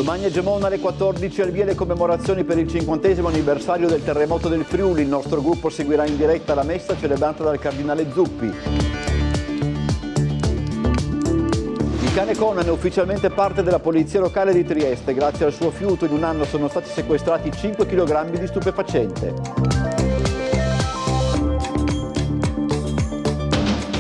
Domani a Gemona alle 14 al via le commemorazioni per il 50° anniversario del terremoto del Friuli. Il nostro gruppo seguirà in diretta la messa celebrata dal cardinale Zuppi. Il cane Conan è ufficialmente parte della polizia locale di Trieste. Grazie al suo fiuto in un anno sono stati sequestrati 5 kg di stupefacente.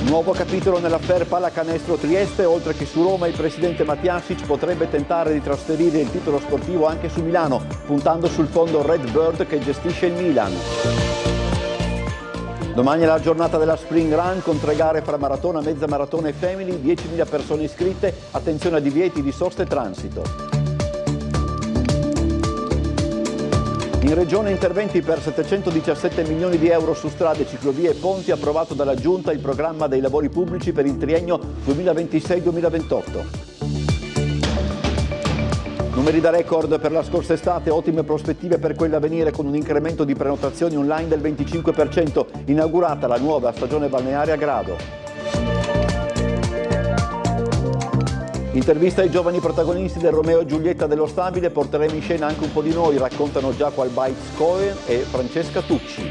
Nuovo capitolo nell'affaire Pallacanestro Trieste, oltre che su Roma il presidente Matjasic potrebbe tentare di trasferire il titolo sportivo anche su Milano, puntando sul fondo Red Bird che gestisce il Milan. Domani è la giornata della Spring Run con 3 gare fra maratona, mezza maratona e family, 10.000 persone iscritte, attenzione a divieti di sosta e transito. In regione interventi per 717 milioni di euro su strade, ciclovie e ponti, approvato dalla Giunta il programma dei lavori pubblici per il triennio 2026-2028. Numeri da record per la scorsa estate, ottime prospettive per quella a venire con un incremento di prenotazioni online del 25%, inaugurata la nuova stagione balneare a Grado. Intervista ai giovani protagonisti del Romeo e Giulietta dello Stabile, porteremo in scena anche un po' di noi, raccontano Giacomo Albaitz Cohen e Francesca Tucci.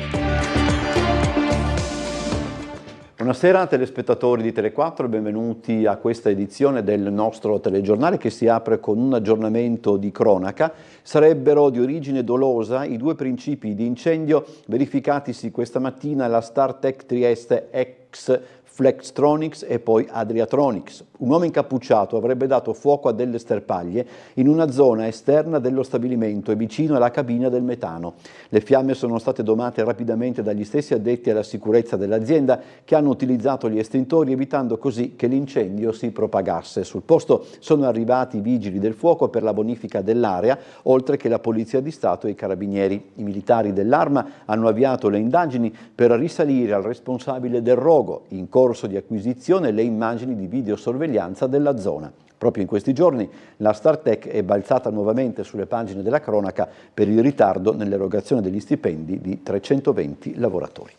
Buonasera telespettatori di Tele4 e benvenuti a questa edizione del nostro telegiornale che si apre con un aggiornamento di cronaca. Sarebbero di origine dolosa i 2 principi di incendio verificatisi questa mattina alla Startech Trieste ex Flextronics e poi Adriatronics. Un uomo incappucciato avrebbe dato fuoco a delle sterpaglie in una zona esterna dello stabilimento e vicino alla cabina del metano. Le fiamme sono state domate rapidamente dagli stessi addetti alla sicurezza dell'azienda che hanno utilizzato gli estintori evitando così che l'incendio si propagasse. Sul posto sono arrivati i vigili del fuoco per la bonifica dell'area, oltre che la Polizia di Stato e i Carabinieri. I militari dell'Arma hanno avviato le indagini per risalire al responsabile del rogo. In corso di acquisizione le immagini di videosorveglianza della zona. Proprio in questi giorni la Startech è balzata nuovamente sulle pagine della cronaca per il ritardo nell'erogazione degli stipendi di 320 lavoratori.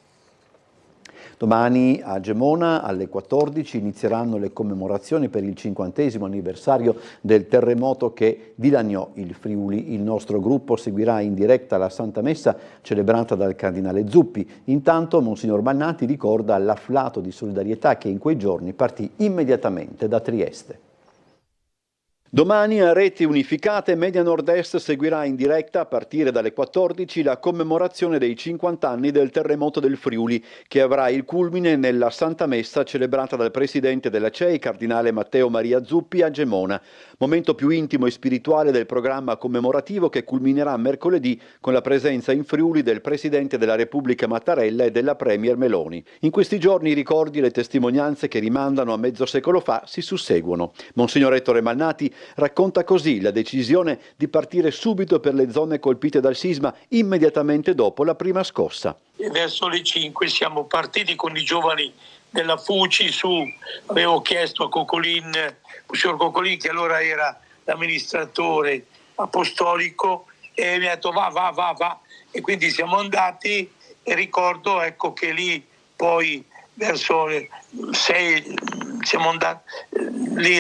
Domani a Gemona alle 14 inizieranno le commemorazioni per il 50° anniversario del terremoto che dilaniò il Friuli. Il nostro gruppo seguirà in diretta la Santa Messa celebrata dal cardinale Zuppi. Intanto Monsignor Mannati ricorda l'afflato di solidarietà che in quei giorni partì immediatamente da Trieste. Domani a Reti Unificate Media Nord-Est seguirà in diretta a partire dalle 14 la commemorazione dei 50 anni del terremoto del Friuli che avrà il culmine nella Santa Messa celebrata dal presidente della CEI, cardinale Matteo Maria Zuppi a Gemona. Momento più intimo e spirituale del programma commemorativo che culminerà mercoledì con la presenza in Friuli del presidente della Repubblica Mattarella e della premier Meloni. In questi giorni i ricordi e le testimonianze che rimandano a mezzo secolo fa si susseguono. Monsignor Ettore Mannati racconta così la decisione di partire subito per le zone colpite dal sisma immediatamente dopo la prima scossa. E verso le 5 siamo partiti con i giovani della FUCI avevo chiesto a Coccolin, signor Coccolin che allora era l'amministratore apostolico e mi ha detto va e quindi siamo andati e ricordo che lì poi verso 6 siamo andati lì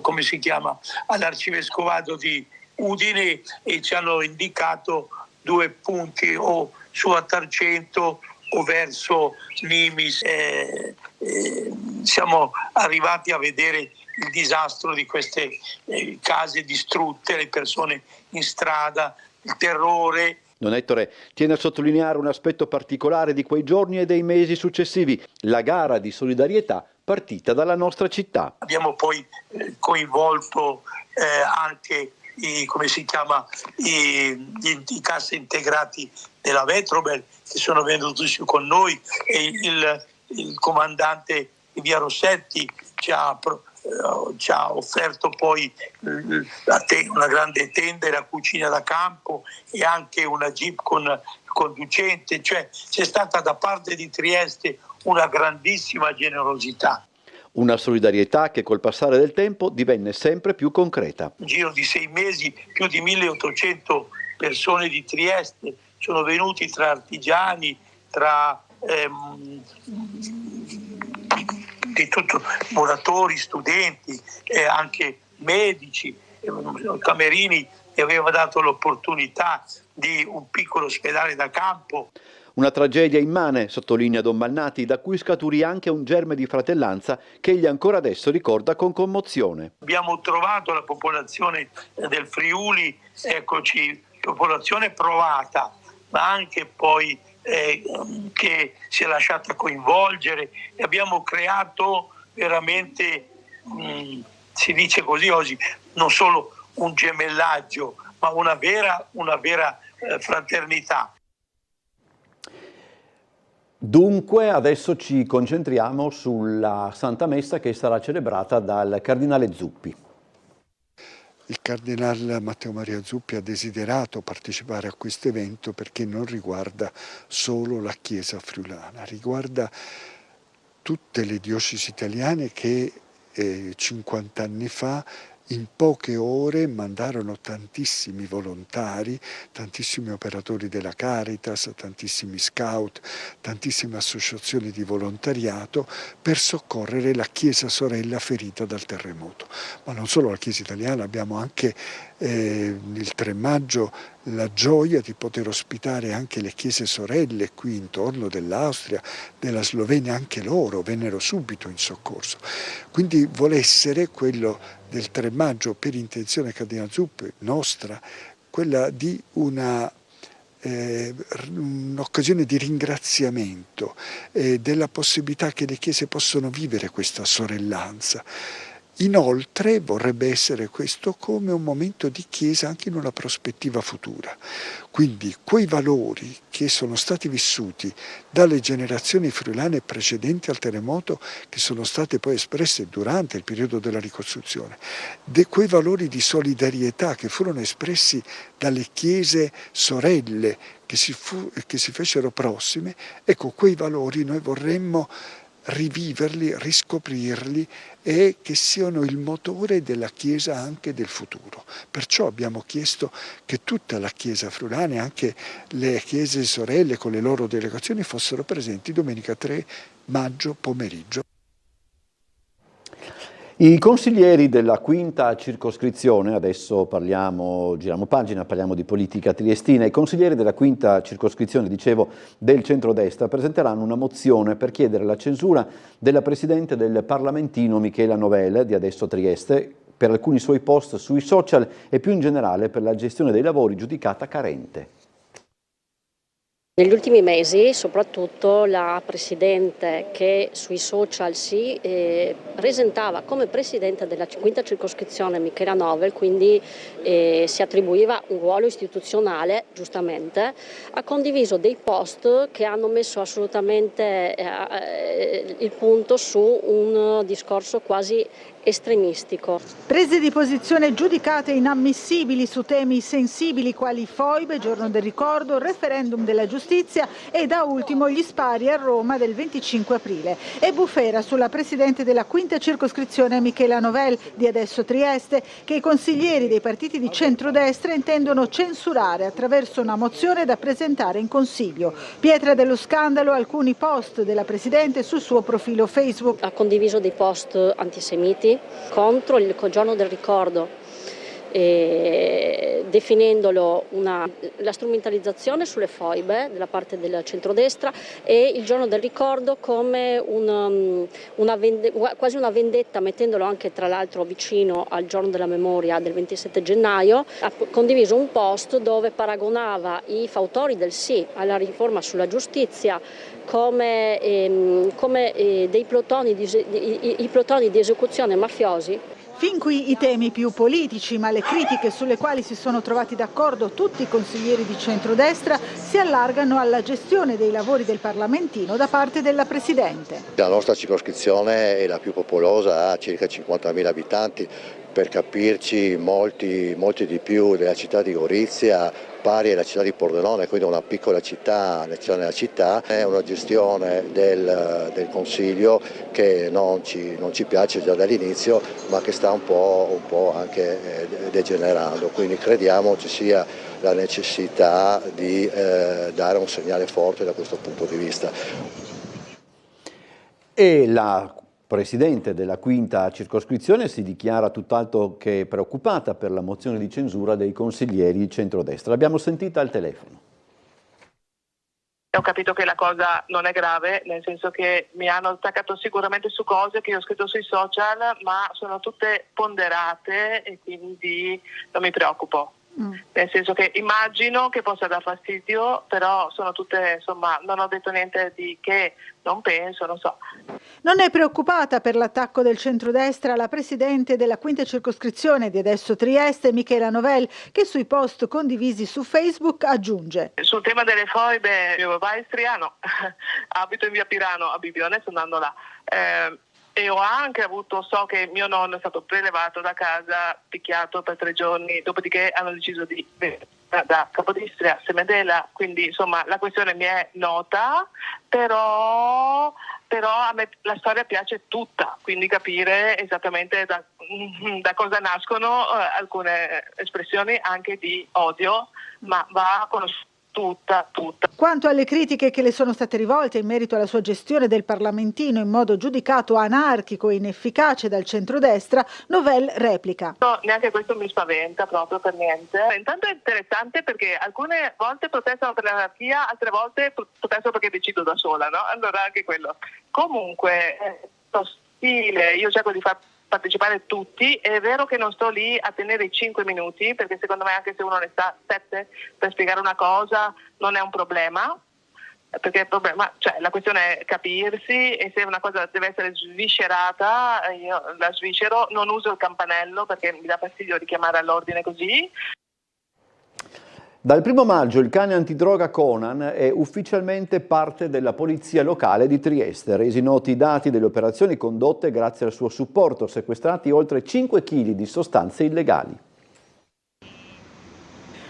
come si chiama, all'arcivescovado di Udine e ci hanno indicato 2 punti o su a Tarcento o verso Nimis. Siamo arrivati a vedere il disastro di queste case distrutte, le persone in strada, il terrore. Don Ettore tiene a sottolineare un aspetto particolare di quei giorni e dei mesi successivi, la gara di solidarietà partita dalla nostra città. Abbiamo poi coinvolto anche i cassa integrati della Vetrobel che sono venuti su con noi e il comandante di Via Rossetti ci ha offerto poi una grande tenda e la cucina da campo e anche una jeep con conducente, cioè c'è stata da parte di Trieste una grandissima generosità. Una solidarietà che col passare del tempo divenne sempre più concreta. In giro di 6 mesi più di 1800 persone di Trieste sono venuti tra artigiani, tra di tutto, muratori, studenti, anche medici, Camerini gli aveva dato l'opportunità di un piccolo ospedale da campo. Una tragedia immane, sottolinea Don Malnati, da cui scaturì anche un germe di fratellanza che egli ancora adesso ricorda con commozione. Abbiamo trovato la popolazione del Friuli, eccoci, popolazione provata, ma anche poi che si è lasciata coinvolgere, e abbiamo creato veramente, si dice così oggi, non solo un gemellaggio, ma una vera fraternità. Dunque adesso ci concentriamo sulla Santa Messa che sarà celebrata dal Cardinale Zuppi. Il Cardinale Matteo Maria Zuppi ha desiderato partecipare a questo evento perché non riguarda solo la Chiesa friulana, riguarda tutte le diocesi italiane che 50 anni fa in poche ore mandarono tantissimi volontari, tantissimi operatori della Caritas, tantissimi scout, tantissime associazioni di volontariato per soccorrere la Chiesa sorella ferita dal terremoto. Ma non solo la Chiesa italiana, abbiamo anche il 3 maggio la gioia di poter ospitare anche le chiese sorelle qui intorno dell'Austria, della Slovenia, anche loro vennero subito in soccorso. Quindi vuole essere quello del 3 maggio per intenzione Cardinale Zuppi nostra, quella di un'occasione di ringraziamento, della possibilità che le chiese possono vivere questa sorellanza. Inoltre vorrebbe essere questo come un momento di Chiesa anche in una prospettiva futura. Quindi quei valori che sono stati vissuti dalle generazioni friulane precedenti al terremoto, che sono state poi espresse durante il periodo della ricostruzione, quei valori di solidarietà che furono espressi dalle chiese sorelle che si fecero prossime, ecco, quei valori noi vorremmo riviverli, riscoprirli e che siano il motore della Chiesa anche del futuro. Perciò abbiamo chiesto che tutta la Chiesa friulana, anche le chiese sorelle con le loro delegazioni, fossero presenti domenica 3 maggio pomeriggio. I consiglieri della quinta circoscrizione, adesso giriamo pagina, parliamo di politica triestina, i consiglieri della quinta circoscrizione, dicevo, del centrodestra presenteranno una mozione per chiedere la censura della Presidente del Parlamentino Michela Novel, di Adesso Trieste, per alcuni suoi post sui social e più in generale per la gestione dei lavori giudicata carente. Negli ultimi mesi, soprattutto la Presidente che sui social si presentava come Presidente della quinta circoscrizione Michela Novel, quindi si attribuiva un ruolo istituzionale, giustamente, ha condiviso dei post che hanno messo assolutamente il punto su un discorso quasi estremistico. Prese di posizione giudicate inammissibili su temi sensibili quali foibe, giorno del ricordo, referendum della giustizia e da ultimo gli spari a Roma del 25 aprile. E bufera sulla Presidente della quinta circoscrizione Michela Novel, di Adesso Trieste, che i consiglieri dei partiti di centrodestra intendono censurare attraverso una mozione da presentare in Consiglio. Pietra dello scandalo alcuni post della Presidente sul suo profilo Facebook. Ha condiviso dei post antisemiti contro il giorno del ricordo, definendolo la strumentalizzazione sulle foibe della parte del centrodestra e il giorno del ricordo come quasi una vendetta, mettendolo anche tra l'altro vicino al giorno della memoria del 27 gennaio. Ha condiviso un post dove paragonava i fautori del sì alla riforma sulla giustizia come dei plotoni di esecuzione mafiosi. Fin qui i temi più politici, ma le critiche sulle quali si sono trovati d'accordo tutti i consiglieri di centrodestra si allargano alla gestione dei lavori del Parlamentino da parte della Presidente. La nostra circoscrizione è la più popolosa, ha circa 50.000 abitanti, per capirci molti di più della città di Gorizia, pari alla città di Pordenone, quindi una piccola città nella città. È una gestione del Consiglio che non ci piace già dall'inizio, ma che sta un po' anche degenerando, quindi crediamo ci sia la necessità di dare un segnale forte da questo punto di vista. E la presidente della quinta circoscrizione, si dichiara tutt'altro che preoccupata per la mozione di censura dei consiglieri di centrodestra. L'abbiamo sentita al telefono. Ho capito che la cosa non è grave, nel senso che mi hanno attaccato sicuramente su cose che io ho scritto sui social, ma sono tutte ponderate e quindi non mi preoccupo. Nel senso che immagino che possa dar fastidio, però sono tutte, insomma, non ho detto niente di che, non penso, non so. Non è preoccupata per l'attacco del centrodestra la presidente della quinta circoscrizione di Adesso Trieste, Michela Novel, che sui post condivisi su Facebook aggiunge: sul tema delle foibe, mio papà è istriano, abito in via Pirano a Bibione, sto andando là. E ho anche avuto, so che mio nonno è stato prelevato da casa, picchiato per 3 giorni, dopodiché hanno deciso di venire da Capodistria a Semedela, quindi insomma la questione mi è nota, però a me la storia piace tutta, quindi capire esattamente da cosa nascono alcune espressioni anche di odio, ma va conosciuta tutta. Quanto alle critiche che le sono state rivolte in merito alla sua gestione del Parlamentino in modo giudicato anarchico e inefficace dal centrodestra, Novel replica: No, neanche questo mi spaventa proprio per niente. Intanto è interessante perché alcune volte protestano per l'anarchia, altre volte protestano perché decido da sola, no? Allora anche quello. Comunque, lo stile, io cerco di far partecipare tutti, è vero che non sto lì a tenere i 5 minuti, perché secondo me anche se uno ne sta 7 per spiegare una cosa non è un problema, perché il problema, cioè la questione è capirsi, e se una cosa deve essere sviscerata io la sviscero, non uso il campanello perché mi dà fastidio richiamare all'ordine così. Dal 1° maggio il cane antidroga Conan è ufficialmente parte della polizia locale di Trieste. Resi noti i dati delle operazioni condotte grazie al suo supporto, sequestrati oltre 5 kg di sostanze illegali.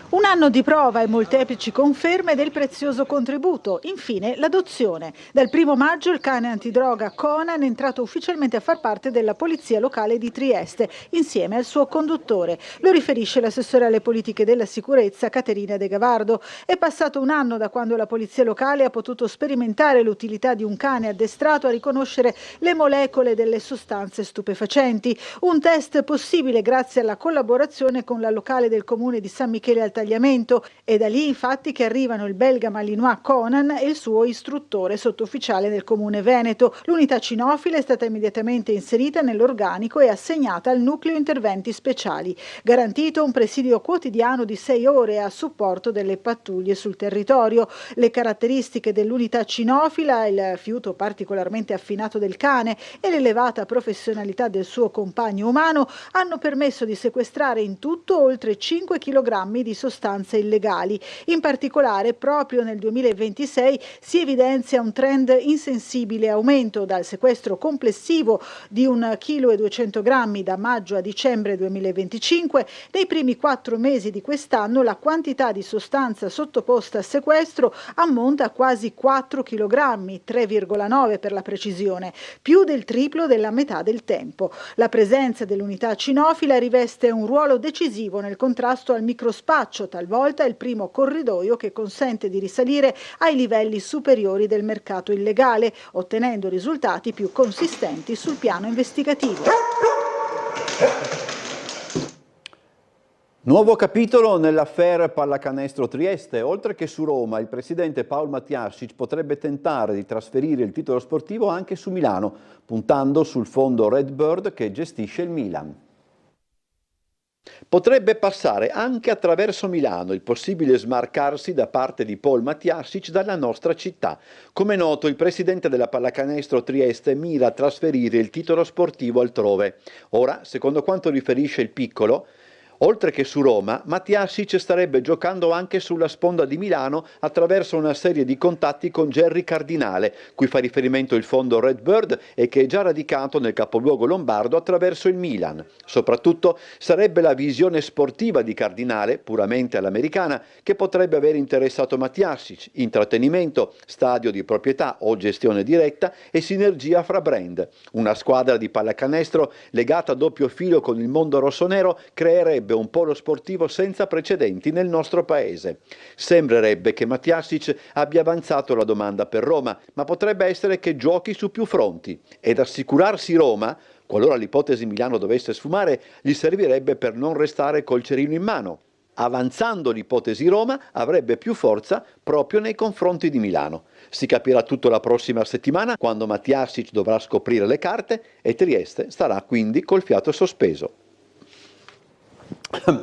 Un anno di prova e molteplici conferme del prezioso contributo. Infine l'adozione. Dal 1° maggio il cane antidroga Conan è entrato ufficialmente a far parte della Polizia Locale di Trieste, insieme al suo conduttore. Lo riferisce l'assessore alle politiche della sicurezza Caterina De Gavardo. È passato un anno da quando la Polizia Locale ha potuto sperimentare l'utilità di un cane addestrato a riconoscere le molecole delle sostanze stupefacenti. Un test possibile grazie alla collaborazione con la locale del comune di San Michele al Tagliamento. È da lì infatti che arrivano il belga malinois Conan e il suo istruttore sottufficiale del comune veneto. L'unità cinofila è stata immediatamente inserita nell'organico e assegnata al nucleo interventi speciali. Garantito un presidio quotidiano di 6 ore a supporto delle pattuglie sul territorio. Le caratteristiche dell'unità cinofila, il fiuto particolarmente affinato del cane e l'elevata professionalità del suo compagno umano hanno permesso di sequestrare in tutto oltre 5 kg di sostanze illegali. In particolare, proprio nel 2026 si evidenzia un trend insensibile aumento dal sequestro complessivo di 1,2 kg da maggio a dicembre 2025. Nei primi 4 mesi di quest'anno la quantità di sostanza sottoposta a sequestro ammonta a quasi 4 kg, 3,9 per la precisione, più del triplo della metà del tempo. La presenza dell'unità cinofila riveste un ruolo decisivo nel contrasto al microspaccio, talvolta il primo corridoio che consente di risalire ai livelli superiori del mercato illegale, ottenendo risultati più consistenti sul piano investigativo. Nuovo capitolo nell'affaire Pallacanestro Trieste. Oltre che su Roma, il presidente Paul Matyasic potrebbe tentare di trasferire il titolo sportivo anche su Milano, puntando sul fondo Red Bird che gestisce il Milan. Potrebbe passare anche attraverso Milano il possibile smarcarsi da parte di Paul Matyasic dalla nostra città. Come noto, il presidente della Pallacanestro Trieste mira a trasferire il titolo sportivo altrove. Ora, secondo quanto riferisce il Piccolo, oltre che su Roma, Matyasic starebbe giocando anche sulla sponda di Milano attraverso una serie di contatti con Gerry Cardinale, cui fa riferimento il fondo Red Bird e che è già radicato nel capoluogo lombardo attraverso il Milan. Soprattutto sarebbe la visione sportiva di Cardinale, puramente all'americana, che potrebbe aver interessato Matyasic: intrattenimento, stadio di proprietà o gestione diretta e sinergia fra brand. Una squadra di pallacanestro legata a doppio filo con il mondo rossonero creerebbe un polo sportivo senza precedenti nel nostro paese. Sembrerebbe che Matjašić abbia avanzato la domanda per Roma, ma potrebbe essere che giochi su più fronti ed assicurarsi Roma, qualora l'ipotesi Milano dovesse sfumare, gli servirebbe per non restare col cerino in mano. Avanzando l'ipotesi Roma avrebbe più forza proprio nei confronti di Milano. Si capirà tutto la prossima settimana quando Matjašić dovrà scoprire le carte e Trieste starà quindi col fiato sospeso.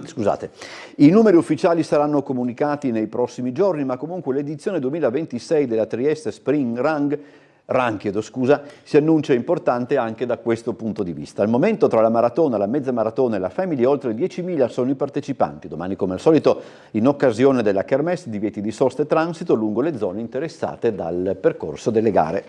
Scusate, i numeri ufficiali saranno comunicati nei prossimi giorni, ma comunque l'edizione 2026 della Trieste Spring Run si annuncia importante anche da questo punto di vista. Al momento tra la maratona, la mezza maratona e la family oltre 10.000 sono i partecipanti. Domani come al solito in occasione della Kermesse divieti di sosta e transito lungo le zone interessate dal percorso delle gare.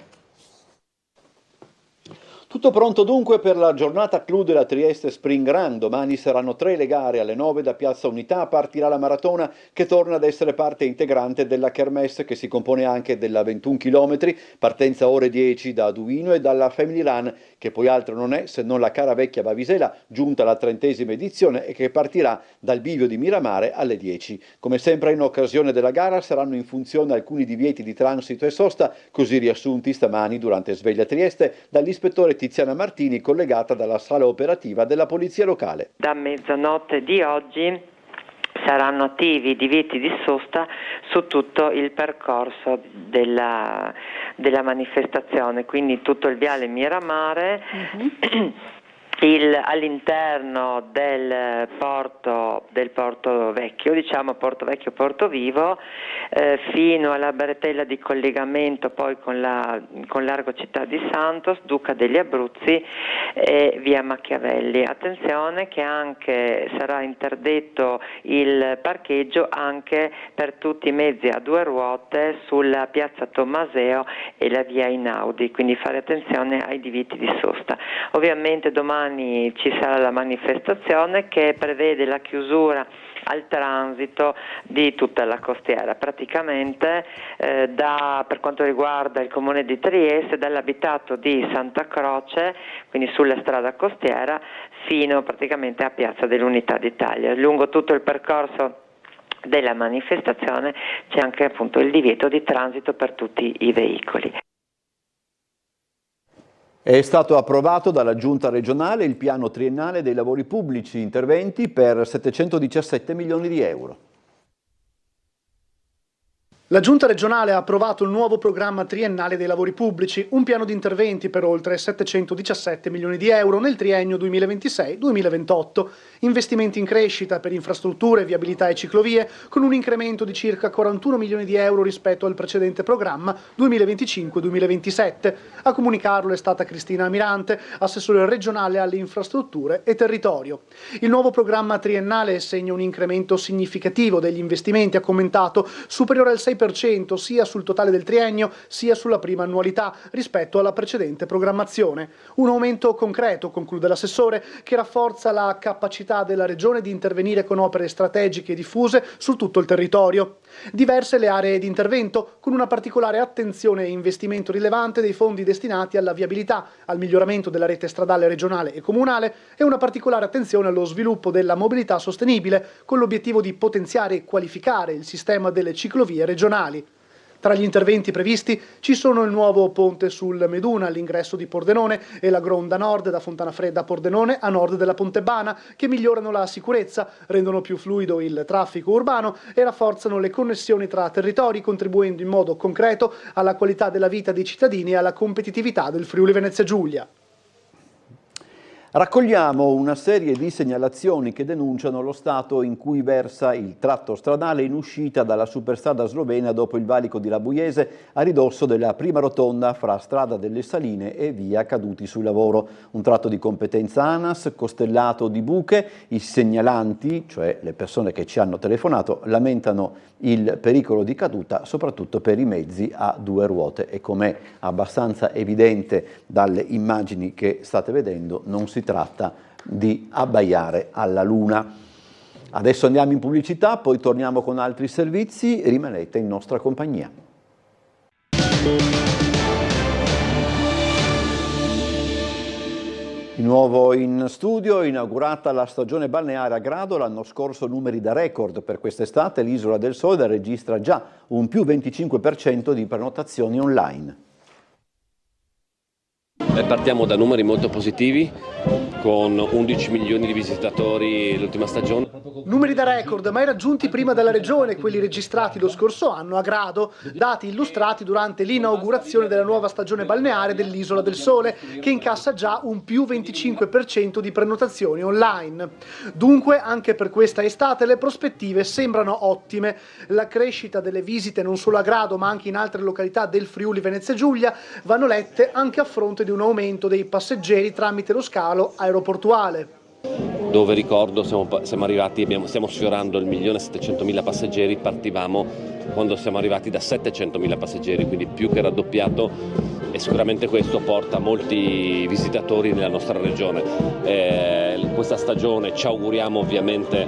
Tutto pronto dunque per la giornata clou della Trieste Spring Run. Domani saranno 3 le gare, alle 9 da Piazza Unità partirà la maratona che torna ad essere parte integrante della Kermesse, che si compone anche della 21 km, partenza ore 10 da Duino, e dalla Family Run, che poi altro non è se non la cara vecchia Vavisela, giunta alla 30ª edizione e che partirà dal bivio di Miramare alle 10. Come sempre in occasione della gara saranno in funzione alcuni divieti di transito e sosta, così riassunti stamani durante Sveglia Trieste dall'ispettore Tiziana Martini, collegata dalla sala operativa della Polizia Locale. Da mezzanotte di oggi saranno attivi i divieti di sosta su tutto il percorso della manifestazione, quindi tutto il viale Miramare, all'interno del porto vecchio, diciamo Porto Vecchio Porto Vivo, fino alla bretella di collegamento poi con Largo Città di Santos, Duca degli Abruzzi e via Machiavelli. Attenzione che anche sarà interdetto il parcheggio anche per tutti i mezzi a 2 ruote sulla piazza Tommaseo e la via Einaudi, quindi fare attenzione ai divieti di sosta. Ovviamente domani ci sarà la manifestazione che prevede la chiusura al transito di tutta la costiera, praticamente per quanto riguarda il comune di Trieste, dall'abitato di Santa Croce, quindi sulla strada costiera, fino praticamente a Piazza dell'Unità d'Italia. Lungo tutto il percorso della manifestazione c'è anche appunto il divieto di transito per tutti i veicoli. È stato approvato dalla Giunta regionale il piano triennale dei lavori pubblici, interventi per 717 milioni di euro. La Giunta regionale ha approvato il nuovo programma triennale dei lavori pubblici, un piano di interventi per oltre 717 milioni di euro nel triennio 2026-2028, investimenti in crescita per infrastrutture, viabilità e ciclovie, con un incremento di circa 41 milioni di euro rispetto al precedente programma 2025-2027. A comunicarlo è stata Cristina Almirante, assessore regionale alle infrastrutture e territorio. Il nuovo programma triennale segna un incremento significativo degli investimenti, ha commentato, superiore al 6% sia sul totale del triennio sia sulla prima annualità rispetto alla precedente programmazione. Un aumento concreto, conclude l'assessore, che rafforza la capacità della Regione di intervenire con opere strategiche diffuse su tutto il territorio. Diverse le aree di intervento, con una particolare attenzione e investimento rilevante dei fondi destinati alla viabilità, al miglioramento della rete stradale regionale e comunale e una particolare attenzione allo sviluppo della mobilità sostenibile, con l'obiettivo di potenziare e qualificare il sistema delle ciclovie regionali. Tra gli interventi previsti ci sono il nuovo ponte sul Meduna all'ingresso di Pordenone e la gronda nord da Fontanafredda a Pordenone a nord della Pontebana, che migliorano la sicurezza, rendono più fluido il traffico urbano e rafforzano le connessioni tra territori, contribuendo in modo concreto alla qualità della vita dei cittadini e alla competitività del Friuli Venezia Giulia. Raccogliamo una serie di segnalazioni che denunciano lo stato in cui versa il tratto stradale in uscita dalla superstrada slovena dopo il valico di Labuiese, a ridosso della prima rotonda fra Strada delle Saline e via Caduti sul Lavoro. Un tratto di competenza ANAS, costellato di buche. I segnalanti, cioè le persone che ci hanno telefonato, lamentano il pericolo di caduta soprattutto per i mezzi a 2 ruote e, com'è abbastanza evidente dalle immagini che state vedendo, non si tratta di abbaiare alla luna. Adesso andiamo in pubblicità, poi torniamo con altri servizi, rimanete in nostra compagnia. Di nuovo in studio, inaugurata la stagione balneare a Grado, l'anno scorso numeri da record per quest'estate, l'Isola del Sole registra già un più 25% di prenotazioni online. Partiamo da numeri molto positivi, con 11 milioni di visitatori l'ultima stagione. Numeri da record, mai raggiunti prima dalla Regione, quelli registrati lo scorso anno a Grado, dati illustrati durante l'inaugurazione della nuova stagione balneare dell'Isola del Sole, che incassa già un più 25% di prenotazioni online. Dunque, anche per questa estate le prospettive sembrano ottime. La crescita delle visite non solo a Grado, ma anche in altre località del Friuli Venezia Giulia, vanno lette anche a fronte di un aumento dei passeggeri tramite lo scalo aeroportuale. Dove ricordo stiamo sfiorando il 1.700.000 passeggeri, partivamo quando siamo arrivati da 700.000 passeggeri, quindi più che raddoppiato, e sicuramente questo porta molti visitatori nella nostra regione. Questa stagione ci auguriamo ovviamente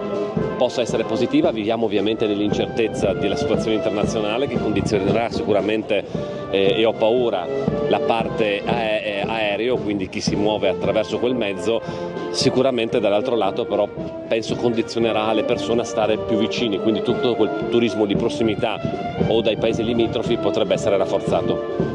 possa essere positiva, viviamo ovviamente nell'incertezza della situazione internazionale che condizionerà sicuramente, e ho paura, la parte aereo, quindi chi si muove attraverso quel mezzo. Sicuramente dall'altro lato però penso condizionerà le persone a stare più vicini, quindi tutto quel turismo di prossimità o dai paesi limitrofi potrebbe essere rafforzato.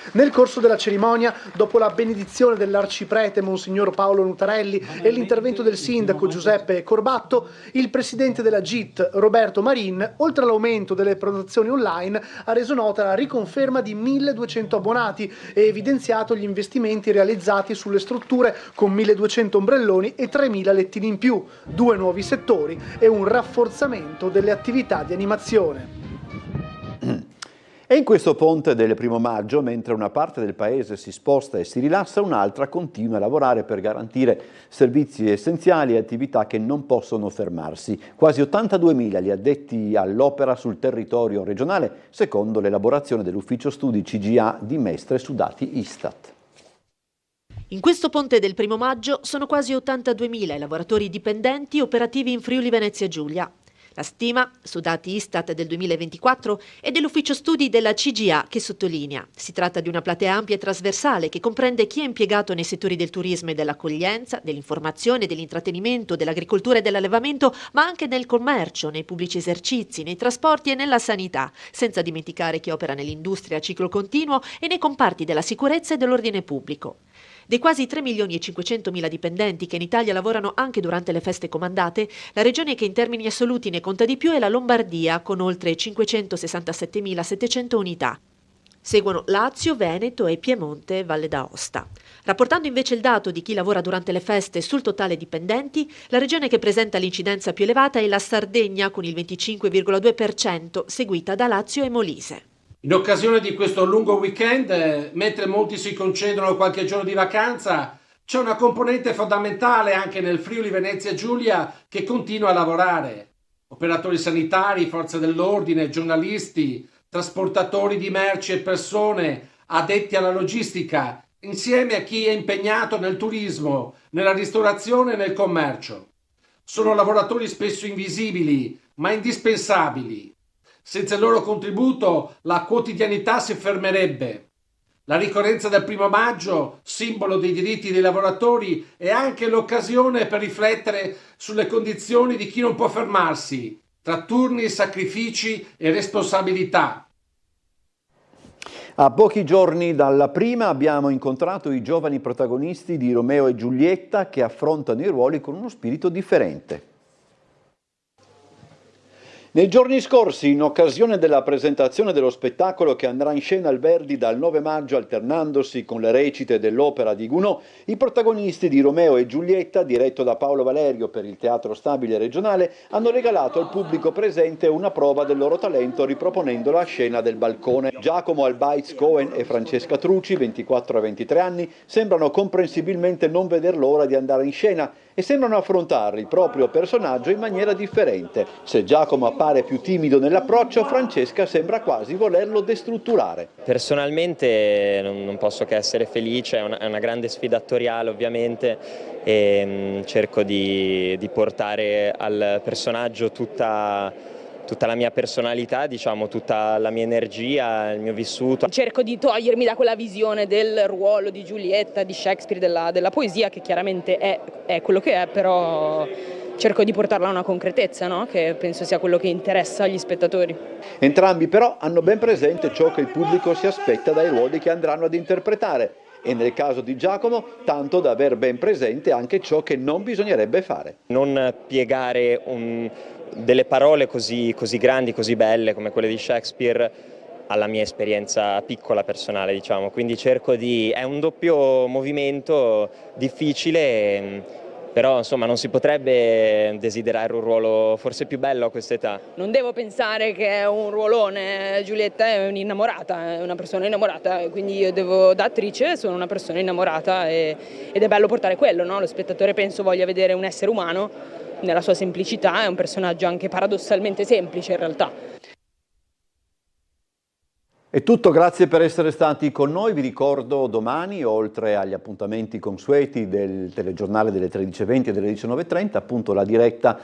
Nel corso della cerimonia, dopo la benedizione dell'arciprete Monsignor Paolo Nutarelli e l'intervento del sindaco Giuseppe Corbatto, il presidente della GIT Roberto Marin, oltre all'aumento delle prenotazioni online, ha reso nota la riconferma di 1.200 abbonati e evidenziato gli investimenti realizzati sulle strutture con 1.200 ombrelloni e 3.000 lettini in più, 2 nuovi settori e un rafforzamento delle attività di animazione. E in questo ponte del 1° maggio, mentre una parte del paese si sposta e si rilassa, un'altra continua a lavorare per garantire servizi essenziali e attività che non possono fermarsi. Quasi 82.000 gli addetti all'opera sul territorio regionale, secondo l'elaborazione dell'Ufficio Studi CGA di Mestre su dati Istat. In questo ponte del 1° maggio sono quasi 82.000 i lavoratori dipendenti operativi in Friuli Venezia Giulia. La stima, su dati Istat del 2024, è dell'Ufficio Studi della CGA che sottolinea: si tratta di una platea ampia e trasversale che comprende chi è impiegato nei settori del turismo e dell'accoglienza, dell'informazione, dell'intrattenimento, dell'agricoltura e dell'allevamento, ma anche nel commercio, nei pubblici esercizi, nei trasporti e nella sanità, senza dimenticare chi opera nell'industria a ciclo continuo e nei comparti della sicurezza e dell'ordine pubblico. Dei quasi 3.500.000 dipendenti che in Italia lavorano anche durante le feste comandate, la regione che in termini assoluti ne conta di più è la Lombardia, con oltre 567.700 unità. Seguono Lazio, Veneto e Piemonte e Valle d'Aosta. Rapportando invece il dato di chi lavora durante le feste sul totale dipendenti, la regione che presenta l'incidenza più elevata è la Sardegna, con il 25,2%, seguita da Lazio e Molise. In occasione di questo lungo weekend, mentre molti si concedono qualche giorno di vacanza, c'è una componente fondamentale anche nel Friuli Venezia Giulia che continua a lavorare. Operatori sanitari, forze dell'ordine, giornalisti, trasportatori di merci e persone, addetti alla logistica, insieme a chi è impegnato nel turismo, nella ristorazione e nel commercio. Sono lavoratori spesso invisibili, ma indispensabili. Senza il loro contributo la quotidianità si fermerebbe. La ricorrenza del 1° maggio, simbolo dei diritti dei lavoratori, è anche l'occasione per riflettere sulle condizioni di chi non può fermarsi, tra turni, sacrifici e responsabilità. A pochi giorni dalla prima abbiamo incontrato i giovani protagonisti di Romeo e Giulietta che affrontano i ruoli con uno spirito differente. Nei giorni scorsi, in occasione della presentazione dello spettacolo che andrà in scena al Verdi dal 9 maggio alternandosi con le recite dell'opera di Gounod, i protagonisti di Romeo e Giulietta, diretto da Paolo Valerio per il Teatro Stabile Regionale, hanno regalato al pubblico presente una prova del loro talento riproponendo la scena del balcone. Giacomo Albaitz Cohen e Francesca Truci, 24 e 23 anni, sembrano comprensibilmente non veder l'ora di andare in scena e sembrano affrontare il proprio personaggio in maniera differente. Se Giacomo appare più timido nell'approccio, Francesca sembra quasi volerlo destrutturare. Personalmente non posso che essere felice, è una grande sfida attoriale ovviamente e cerco di portare al personaggio tutta tutta la mia personalità, diciamo, tutta la mia energia, il mio vissuto. Cerco di togliermi da quella visione del ruolo di Giulietta, di Shakespeare, della poesia, che chiaramente è quello che è, però cerco di portarla a una concretezza, no? Che penso sia quello che interessa agli spettatori. Entrambi però hanno ben presente ciò che il pubblico si aspetta dai ruoli che andranno ad interpretare e nel caso di Giacomo tanto da aver ben presente anche ciò che non bisognerebbe fare. Non piegare delle parole così grandi, così belle come quelle di Shakespeare alla mia esperienza piccola personale, diciamo. Quindi è un doppio movimento difficile, però insomma non si potrebbe desiderare un ruolo forse più bello a quest'età. Non devo pensare che è un ruolone, Giulietta è un'innamorata, è una persona innamorata, quindi io da attrice sono una persona innamorata ed è bello portare quello, no? Lo spettatore penso voglia vedere un essere umano nella sua semplicità, è un personaggio anche paradossalmente semplice in realtà. È tutto, grazie per essere stati con noi. Vi ricordo domani, oltre agli appuntamenti consueti del telegiornale delle 13:20 e delle 19:30, appunto la diretta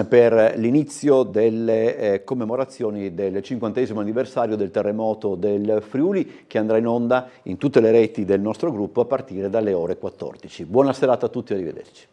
per l'inizio delle commemorazioni del 50° anniversario del terremoto del Friuli, che andrà in onda in tutte le reti del nostro gruppo a partire dalle ore 14. Buona serata a tutti e arrivederci.